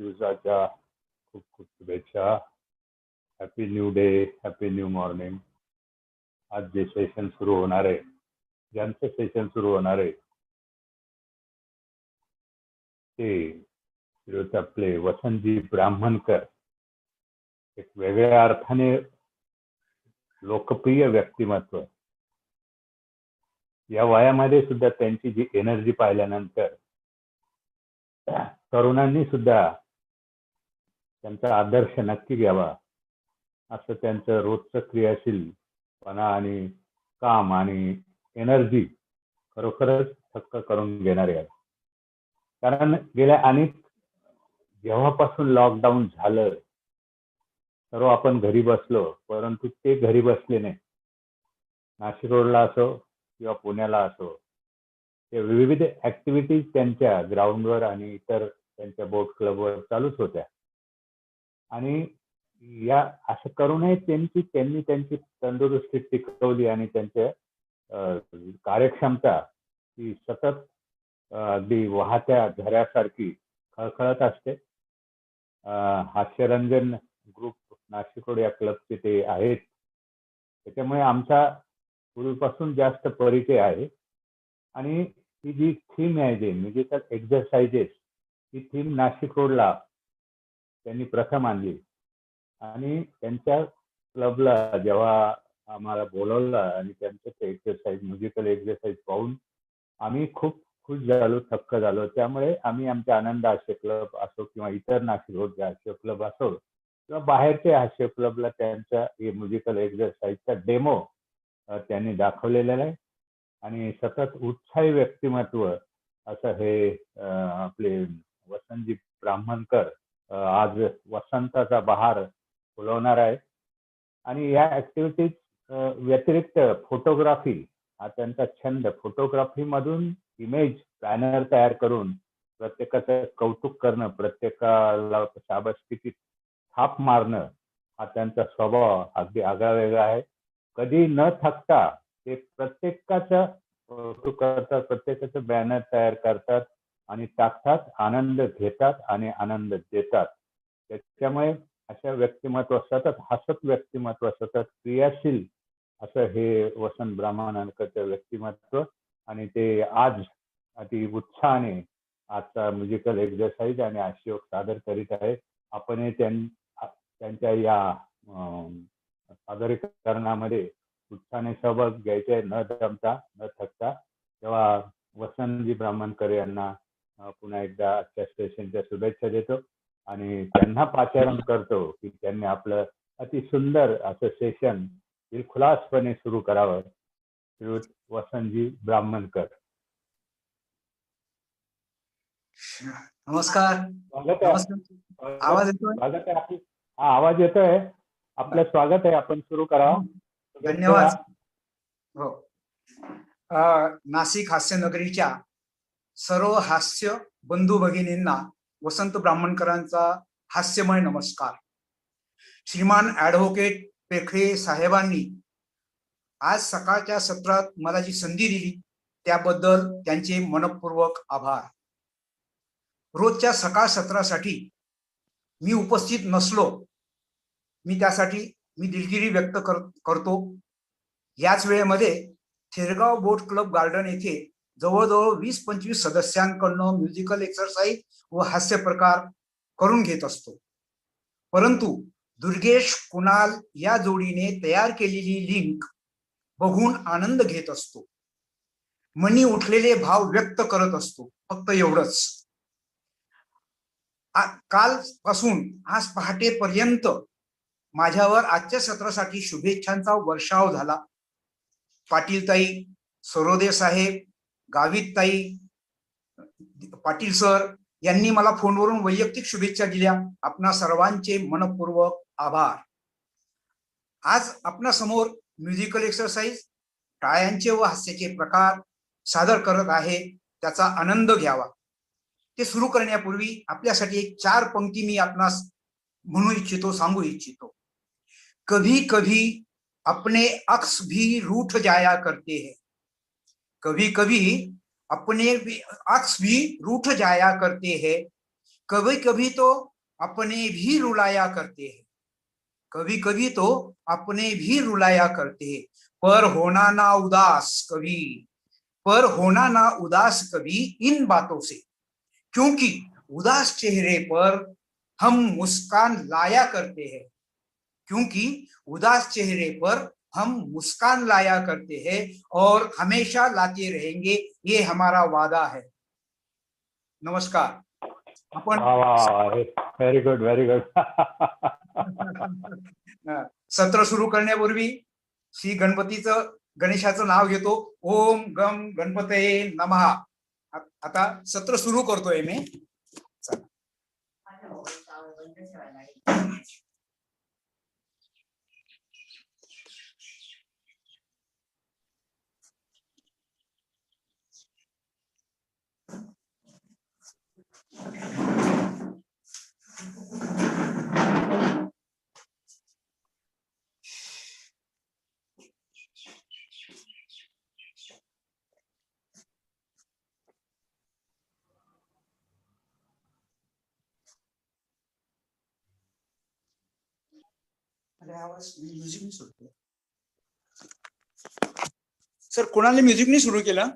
वाढदिवसाच्या खूप खूप शुभेच्छा. Happy new day, happy new morning. आज जे सेशन सुरू होणार आहे, ज्यांचं सेशन सुरू होणार आहे ते आपले वसंतजी ब्राह्मणकर, एक वेगळ्या अर्थाने लोकप्रिय व्यक्तिमत्व. या वयामध्ये सुद्धा त्यांची जी एनर्जी पाहिल्यानंतर तरुणांनी सुद्धा त्यांचा आदर्श नक्की घ्यावा, असं त्यांचं रोजचं क्रियाशीलपणा आणि काम आणि एनर्जी खरोखरच थक्क करून घेणारे आहे. कारण गेल्या अनेक जेव्हापासून लॉकडाऊन झालं सर्व आपण घरी बसलो, परंतु ते घरी बसले नाही. नाशिक रोडला असो किंवा पुण्याला असो, ते विविध ऍक्टिव्हिटीज त्यांच्या ग्राउंडवर आणि इतर त्यांच्या बोट क्लबवर चालूच होत्या. आणि या असं करूनही त्यांनी त्यांची तंदुरुस्ती टिकवली आणि त्यांच्या कार्यक्षमता ही सतत अगदी वाहत्या झऱ्यासारखी खळखळत असते. हास्यरंजन ग्रुप नाशिक रोड या क्लबचे ते आहेत, त्याच्यामुळे आमचा पूर्वीपासून जास्त परिचय आहे. आणि ही जी थीम आहे जे म्युझिकल एक्झरसाइजेस, ही थीम नाशिक रोडला त्यांनी प्रथम आणली. आणि त्यांच्या क्लबला जेव्हा आम्हाला बोलवलं आणि त्यांचं ते एक्सरसाइज म्युझिकल एक्सरसाइज पाहून आम्ही खूप खुश झालो, थक्क झालो. त्यामुळे आम्ही आमच्या आनंद हास्य क्लब असो किंवा इतर नाशिक रोडचे हास्य क्लब असो किंवा बाहेरचे हास्य क्लबला त्यांचा हे म्युझिकल एक्सरसाइजचा डेमो त्यांनी दाखवलेला आहे. आणि सतत उत्साही व्यक्तिमत्व असं हे आपले वसंतजी ब्राह्मणकर आज वसंताचा बहार फुलवणार आहे. आणि या ऍक्टिव्हिटीज व्यतिरिक्त फोटोग्राफी हा त्यांचा छंद. फोटोग्राफी मधून इमेज बॅनर तयार करून प्रत्येकाचं कौतुक करणं, प्रत्येकाला शाबासकीची थाप मारणं हा त्यांचा स्वभाव अगदी आगळा वेगळा आहे. कधी न थकता ते प्रत्येकाचं कौतुक करतात, प्रत्येकाचं बॅनर तयार करतात आणि टाकतात, आनंद घेतात आणि आनंद देतात. त्याच्यामुळे अशा व्यक्तिमत्व, सतत हसत व्यक्तिमत्व, सतत क्रियाशील असं हे वसंत ब्राह्मणकरचं व्यक्तिमत्व. आणि ते आज अति उत्साहाने आजचा म्युझिकल एक्सरसाइज आणि हास्ययोग सादर करीत आहेत. आपण त्यांच्या या सादरीकरणामध्ये उत्साहाने सहभाग घ्यायचे, न दमता न थकता. तेव्हा वसंतजी ब्राह्मणकर यांना पुन्हा एकदा आजच्या स्टेशनच्या शुभेच्छा देतो आणि त्यांना पाचारण करतो की त्यांनी आपलं अति सुंदर असं सेशन दिलखुलासपणे सुरू करावं. श्रीयुत वसंतजी ब्राह्मणकर. नमस्कार. आवाज येतोय? आवाज येतोय. आपलं स्वागत आहे. आपण सुरू करावं. धन्यवाद. हो, नाशिक हास्य नगरीच्या सर्व हास्य बंधू भगिनींना वसंत ब्राह्मणकरांचा हास्यमय नमस्कार. श्रीमान ॲडव्होकेट पेखळे साहेबांनी आज सकाळच्या सत्रात मला जी संधी दिली त्याबद्दल त्यांचे मनपूर्वक आभार. रोजच्या सकाळ सत्रासाठी मी उपस्थित नसलो, मी त्यासाठी दिलगिरी व्यक्त करतो. याच वेळेमध्ये थेरगाव बोट क्लब गार्डन येथे जवळजवळ 20-25 सदस्यांकडून म्युझिकल एक्सरसाइज व हास्य प्रकार करून घेत असतो. परंतु दुर्गेश कुणाल या जोडीने तयार केलेली लिंक बघून आनंद घेत असतो. मनी उठलेले भाव व्यक्त करत असतो. फक्त एवढंच. कालपासून आज पहाटेपर्यंत माझ्यावर आजच्या सत्रासाठी शुभेच्छांचा वर्षाव झाला. पाटील ताई, सरोदे साहेब, गावित ताई, पाटील सर यांनी मला फोनवरून वैयक्तिक शुभेच्छा दिल्या. आपणा सर्वांचे मनपूर्वक आभार. आज आपणा समोर म्युझिकल एक्सरसाइज, टाळ्यांचे व हास्याचे प्रकार सादर करत आहे. त्याचा आनंद घ्यावा. ते सुरू करण्यापूर्वी आपल्यासाठी एक 4 पंक्ती मी आपणास म्हणू इच्छितो, सांगू इच्छितो. कभी कभी अपने अक्स भी रूठ जाया करते हैं, कभी कभी अपने अक्स भी रूठ जाया करते हैं, कभी कभी तो अपने भी रुलाया करते हैं, कभी कभी तो अपने भी रुलाया करते हैं। पर होना ना उदास कभी, पर होना ना उदास कभी इन बातों से, क्योंकि उदास चेहरे पर हम मुस्कान लाया करते हैं, क्योंकि उदास चेहरे पर हम मुस्कान लाया करते हैं और हमेशा लाते रहेंगे, ये हमारा वादा है। नमस्कार। आपण वा वा वा, व्हेरी गुड व्हेरी गुड. सत्र सुरू करण्यापूर्वी श्री गणपतीचं गणेशाचं नाव घेतो. ओम गम गणपतये नमः. आता सत्र सुरू करतोय मी. म्युझिक नाही सुरू केलं सर, कोणाला म्युझिक नाही सुरू केलं.